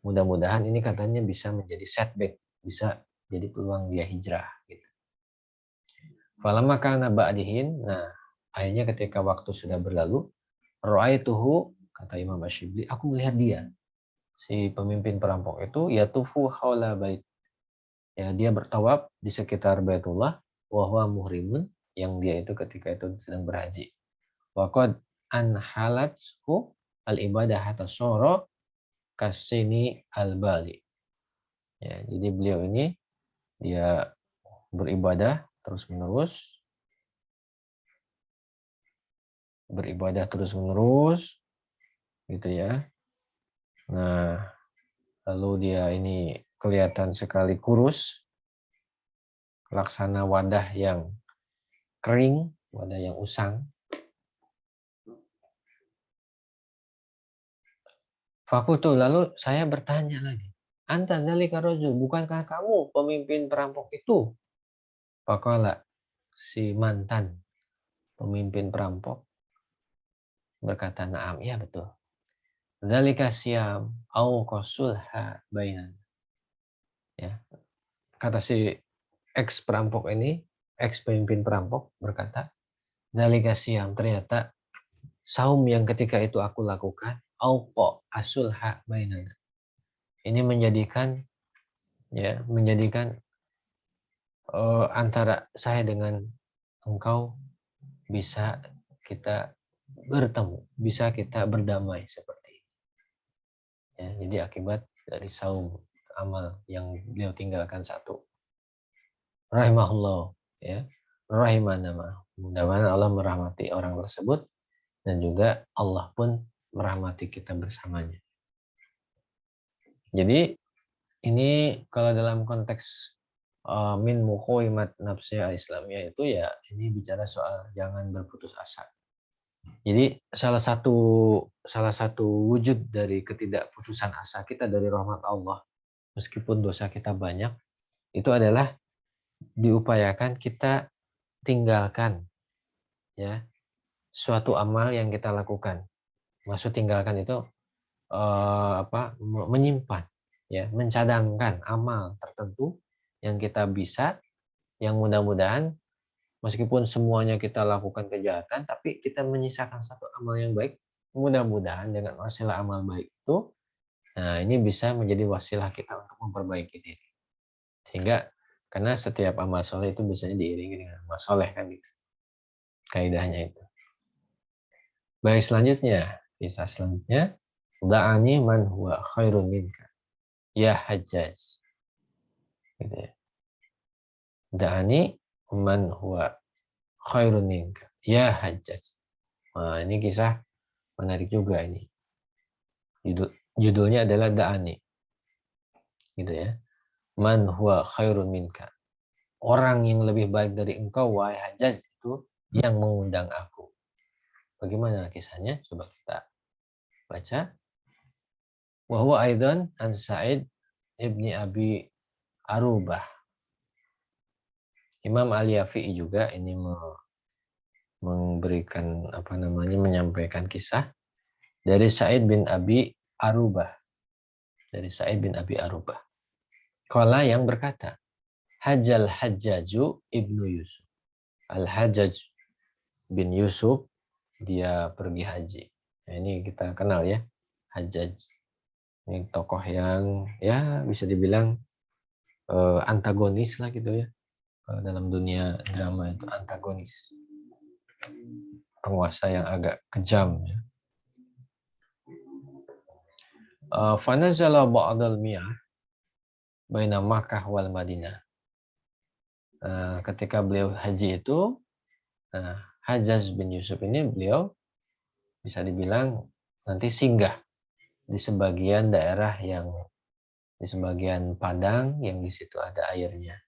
Mudah-mudahan ini katanya bisa menjadi setback, bisa jadi peluang dia hijrah. Gitu. Falamma kana ba'dihin, nah akhirnya ketika waktu sudah berlalu, ra'aituhu, kata Imam Ash-Shibli, aku melihat dia, si pemimpin perampok itu, yatufu haula bait, ya, dia bertawaf di sekitar Baitullah, wa huwa muhrimun, yang dia itu ketika itu sedang berhaji. Wa qad anhalathu al-ibadah hatta soro kasini al-bali. Ya, jadi beliau ini Dia beribadah terus-menerus, gitu ya. Nah, lalu dia ini kelihatan sekali kurus, laksana wadah yang kering, wadah yang usang. Fakultu, lalu saya bertanya lagi, anta dzalika rajul, bukankah kamu pemimpin perampok itu? Faqala, si mantan pemimpin perampok berkata, na'am, iya betul. Dzalika siyam au qasulha bainan. Ya, kata si ex perampok ini, ex pemimpin perampok berkata, dzalika siyam, ternyata saum yang ketika itu aku lakukan, au asulha bainan. Ini menjadikan antara saya dengan engkau bisa kita bertemu, bisa kita berdamai seperti ini. Ya, jadi akibat dari saum amal yang beliau tinggalkan satu. Rahimahullah, ya. Rahimana. Mudah-mudahan Allah merahmati orang tersebut dan juga Allah pun merahmati kita bersamanya. Jadi ini kalau dalam konteks min muqoimat nafsiyah Islamiyah itu ya ini bicara soal jangan berputus asa. Jadi salah satu wujud dari ketidakputusan asa kita dari rahmat Allah meskipun dosa kita banyak itu adalah diupayakan kita tinggalkan ya suatu amal yang kita lakukan. Maksud tinggalkan itu menyimpan ya, mencadangkan amal tertentu yang kita bisa, yang mudah-mudahan meskipun semuanya kita lakukan kejahatan, tapi kita menyisakan satu amal yang baik, mudah-mudahan dengan wasilah amal baik itu, nah ini bisa menjadi wasilah kita untuk memperbaiki diri. Sehingga karena setiap amal soleh itu biasanya diiringi dengan amal soleh kan gitu. Kaidahnya itu. Baik, selanjutnya, kisah selanjutnya, da'ani man huwa khairun minka, ya Hajjaj. Gitu ya. Da'ani man huwa khairun minka, ya Hajjaj. Nah, ini kisah menarik juga ini. Judulnya adalah Da'ani. Gitu ya. Man huwa khairun minka. Orang yang lebih baik dari engkau, wahai Hajjaj, itu yang mengundang aku. Bagaimana kisahnya? Coba kita baca. Wa huwa aidan an Sa'id ibni Abi Arubah. Imam Al-Yafi'i juga ini memberikan menyampaikan kisah dari Sa'id bin Abi Arubah. Dari Sa'id bin Abi Arubah. Qala yang berkata, Hajjal Hajjaju ibnu Yusuf. Al-Hajjaj bin Yusuf dia pergi haji. Nah, ini kita kenal ya, Hajjaj. Ini tokoh yang ya bisa dibilang antagonis lah gitu ya. Dalam dunia drama itu antagonis. Penguasa yang agak kejam ya. Fanazala ba'dal miyah baina Makkah wal Madinah. Ketika beliau haji itu, Hajjaj bin Yusuf ini beliau bisa dibilang nanti singgah di sebagian daerah yang di sebagian padang yang di situ ada airnya.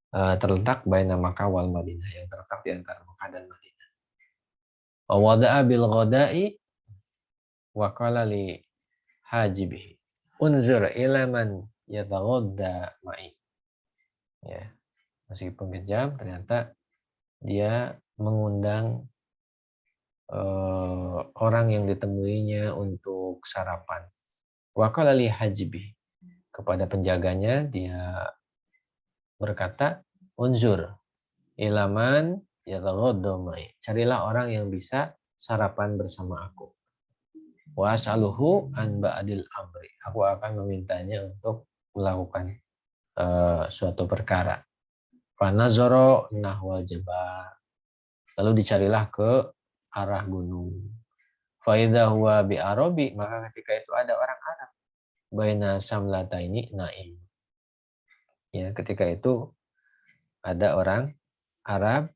Terletak baina Makkah wal Madinah, yang terletak di antara Makkah dan Madinah. Wa wada'a bil ghada'i wa qala li hajibihi unzur ila man yataghadda ma'i. Ya, meskipun kejam ternyata dia mengundang orang yang ditemuinya untuk sarapan. Wa qala li hajibihi, kepada penjaganya dia berkata, unzur ilaman yataghadda ma'i. Carilah orang yang bisa sarapan bersama aku. Wa as'aluhu an ba'dil amri. Aku akan memintanya untuk melakukan suatu perkara. Fa nazara nahwal jabal. Lalu dicarilah ke arah gunung. Fa idza huwa bi arabi, maka ketika itu ada orang Arab. Baina samlataini naim. Ya, ketika itu ada orang Arab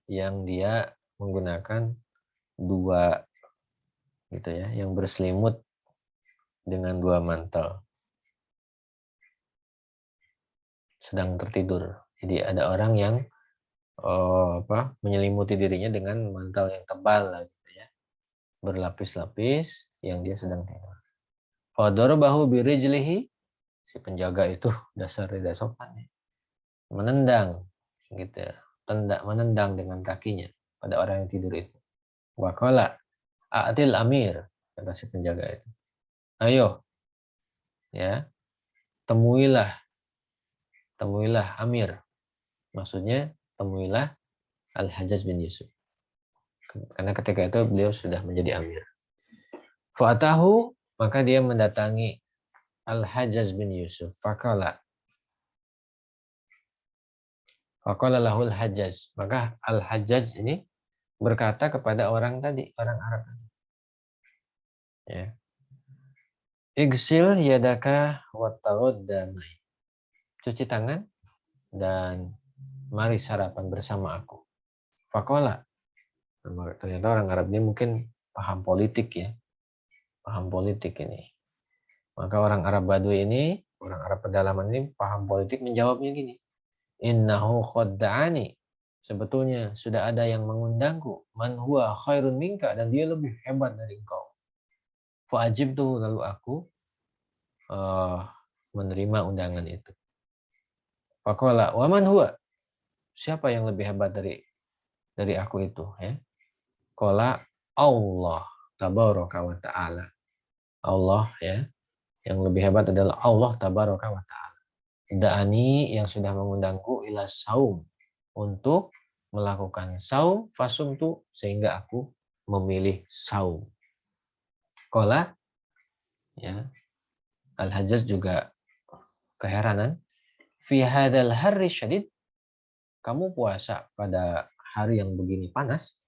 yang dia menggunakan dua gitu ya, yang berselimut dengan dua mantel, sedang tertidur. Jadi ada orang yang menyelimuti dirinya dengan mantel yang tebal lah, gitu ya, berlapis-lapis, yang dia sedang tidur. Fadarabahu birijlihi, si penjaga itu dasar tidak sopan ya, menendang gitu ya, menendang dengan kakinya pada orang yang tidur itu. Waqala a'til amir, kata si penjaga itu. Ayo ya, temuilah Amir. Maksudnya temuilah Al-Hajjaj bin Yusuf. Karena ketika itu beliau sudah menjadi amir. Fa'atahu, maka dia mendatangi Al-Hajjaj bin Yusuf. Faqala lahul Hajjaj. Maka Al-Hajjaj ini berkata kepada orang tadi, orang Arab tadi. Ya. Igsil yadaka wattawaddamai. Cuci tangan dan mari sarapan bersama aku. Faqala. Ternyata orang Arab ini mungkin paham politik ya. Paham politik ini. Maka orang Arab Badui ini, orang Arab pedalaman ini paham politik, menjawabnya gini. Innahu khadda'ani. Sebetulnya sudah ada yang mengundangku. Man huwa khairun minka, dan dia lebih hebat dari engkau. Fa'ajibtuhu, lalu aku menerima undangan itu. Faqala wa man huwa? Siapa yang lebih hebat dari aku itu, ya? Qala Allah tabaraka wa ta'ala. Allah ya, yang lebih hebat adalah Allah tabaraka wa ta'ala. Da'ani, yang sudah mengundangku, ila saum, untuk melakukan saum, fasumtu, sehingga aku memilih saum. Qala ya, Al-Hajjaj juga keheranan. Fi hadzal harri syadid, kamu puasa pada hari yang begini panas?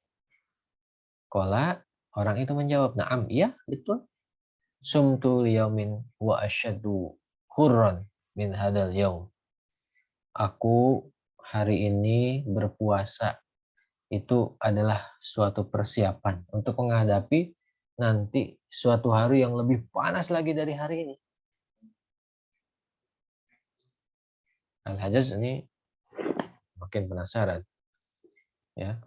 Qala, orang itu menjawab, na'am, iya, betul. Sumtu liyaumin wa asyaddu hurran min hadzal yaum. Aku hari ini berpuasa, itu adalah suatu persiapan untuk menghadapi nanti suatu hari yang lebih panas lagi dari hari ini. Al-Hajjaj ini makin penasaran, ya,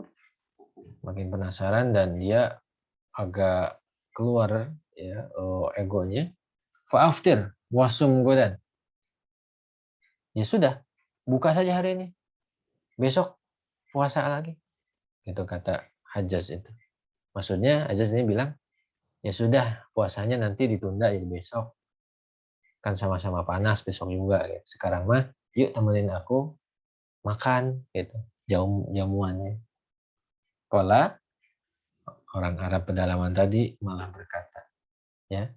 makin penasaran, dan dia agak keluar ya egonya. Fa'aftir wasum godan. Ya sudah, buka saja hari ini. Besok puasa lagi. Itu kata Hajjaj itu. Maksudnya Hajjaj ini bilang, ya sudah, puasanya nanti ditunda jadi besok. Kan sama-sama panas besok juga. Gitu. Sekarang mah, yuk temenin aku makan gitu. Jamuannya. Kola, orang Arab pedalaman tadi malah berkata, ya,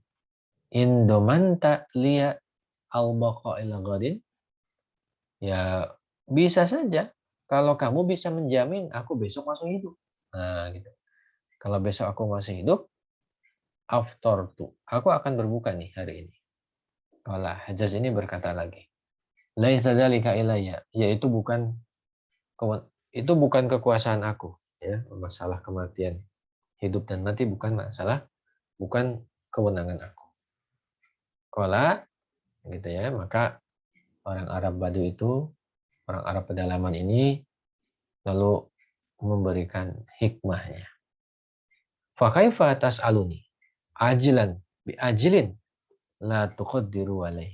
Indomanta liya al-baqa ila ghadin. Ya, bisa saja kalau kamu bisa menjamin aku besok masih hidup. Nah, gitu. Kalau besok aku masih hidup, aftartu, aku akan berbuka nih hari ini. Kalau Hajjaj ini berkata lagi, laisa dzalika ilayya, yaitu bukan kekuasaan aku, ya, masalah kematian. Hidup dan mati bukan kewenangan aku. Qala, gitu ya, maka orang Arab Badu itu, orang Arab pedalaman ini lalu memberikan hikmahnya. Fa kaifa tas'aluni ajilan bi ajilin la tuqaddiru alaih,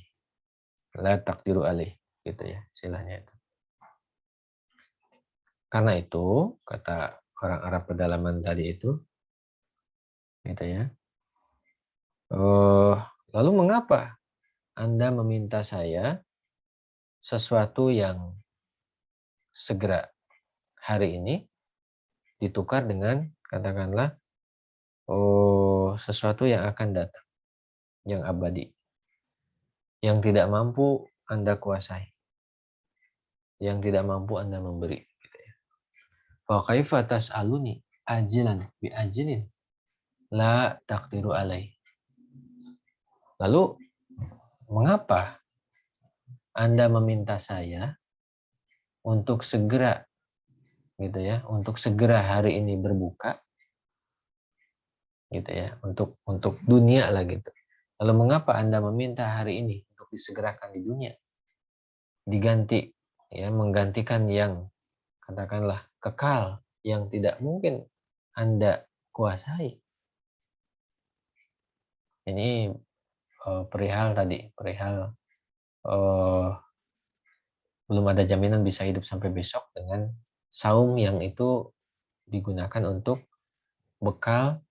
la taqdiru alaih, gitu ya istilahnya itu. Karena itu kata orang Arab pedalaman tadi itu, gitu ya. Lalu mengapa Anda meminta saya sesuatu yang segera hari ini ditukar dengan katakanlah sesuatu yang akan datang, yang abadi, yang tidak mampu Anda kuasai, yang tidak mampu Anda memberi, gitu ya. Fa kaifa tas'aluni ajilan bi ajilin la taqdiru alaih. Lalu mengapa Anda meminta saya untuk segera gitu ya, untuk segera hari ini berbuka gitu ya, untuk dunia lah gitu. Lalu mengapa Anda meminta hari ini untuk disegerakan di dunia? Diganti ya, menggantikan yang katakanlah kekal yang tidak mungkin Anda kuasai. Ini perihal belum ada jaminan bisa hidup sampai besok dengan saum yang itu digunakan untuk bekal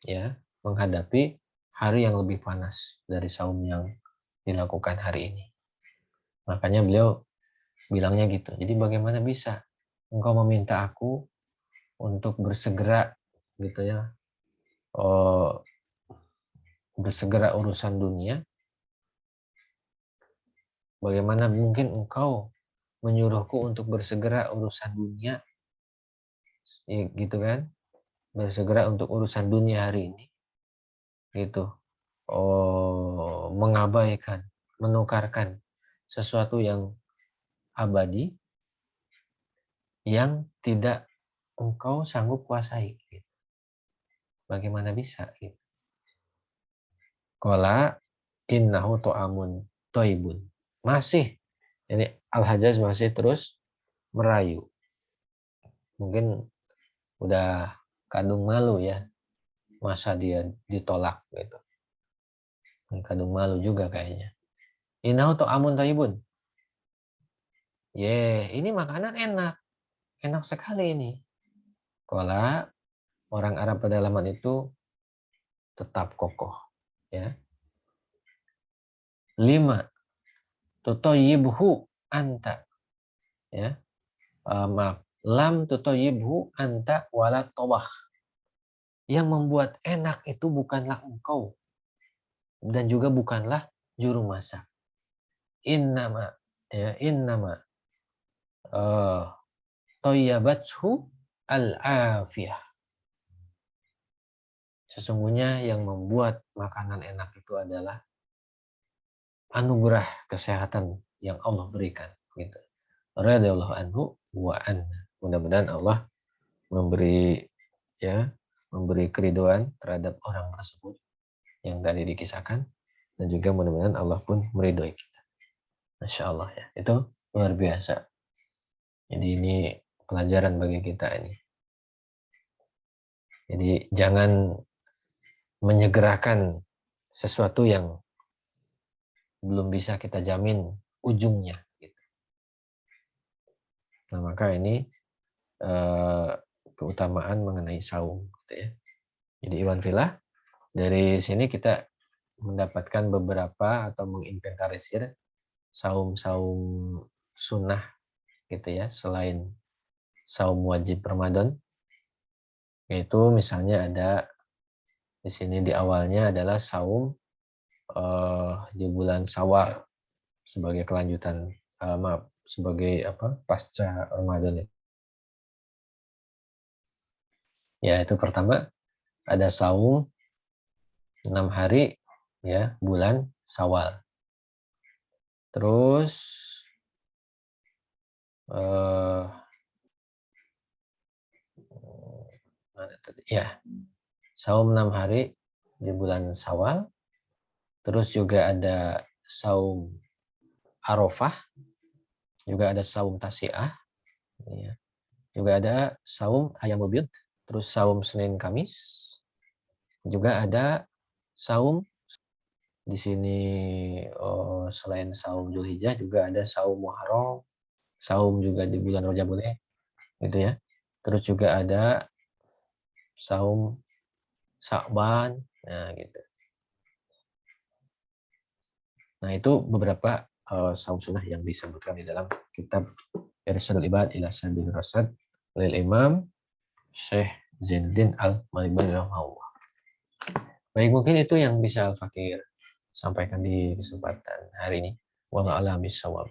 ya menghadapi hari yang lebih panas dari saum yang dilakukan hari ini. Makanya beliau bilangnya gitu. Jadi bagaimana bisa engkau meminta aku untuk bersegera gitu ya, bersegera urusan dunia. Bagaimana mungkin engkau menyuruhku untuk bersegera urusan dunia, gitu kan? Bersegera untuk urusan dunia hari ini, gitu. Mengabaikan, menukarkan sesuatu yang abadi yang tidak engkau sanggup kuasai. Gitu. Bagaimana bisa? Gitu. Qala innahu to'amun toibun. Masih, ini Al-Hajjaj masih terus merayu. Mungkin udah kadung malu ya, masa dia ditolak gitu. Kadung malu juga kayaknya. Innahu to'amun toibun. Ini makanan enak. Enak sekali ini. Qala, orang Arab pedalaman itu tetap kokoh. Ya. 5. Tutoyibhu anta. Ya. Maaf. Lam tutoyibhu anta wala tobah. Yang membuat enak itu bukanlah engkau. Dan juga bukanlah juru masak. Innama. Ya, innama. Toyabathu al-afiyah. Sesungguhnya yang membuat makanan enak itu adalah anugerah kesehatan yang Allah berikan. Gitu. Radhiyallahu anhu wa anna. Mudah-mudahan Allah memberi keriduan terhadap orang tersebut yang tadi dikisahkan, dan juga mudah-mudahan Allah pun meridhoi kita. Masya Allah ya, itu luar biasa. Jadi ini pelajaran bagi kita ini. Jadi jangan menyegerakan sesuatu yang belum bisa kita jamin ujungnya. Gitu. Nah maka ini keutamaan mengenai saum. Gitu ya. Jadi Iwan Filah, dari sini kita mendapatkan beberapa atau menginventarisir saum-saum sunnah gitu ya, selain saum wajib Ramadan. Yaitu misalnya ada di sini di awalnya adalah saum di bulan Syawal sebagai kelanjutan sebagai pasca Ramadan. Ya, itu pertama ada saum 6 hari ya bulan Syawal. Terus saum 6 hari di bulan Syawal. Terus juga ada saum Arafah, juga ada saum Tasi'ah, ya. Juga ada saum Ayyamul Bid, terus saum Senin Kamis, juga ada saum di sini selain saum Dzulhijjah juga ada saum Muharram, saum juga di bulan Rajab boleh, gitu ya. Terus juga ada saum Sya'ban, nah gitu. Nah itu beberapa saum sunnah yang disebutkan di dalam kitab Irsyadul Ibad ila Sabil Rasyad oleh Imam Syekh Zainuddin Al-Malibari rahimahullah. Baik, mungkin itu yang bisa Al-Fakir sampaikan di kesempatan hari ini. Wallahu a'lam bishawab.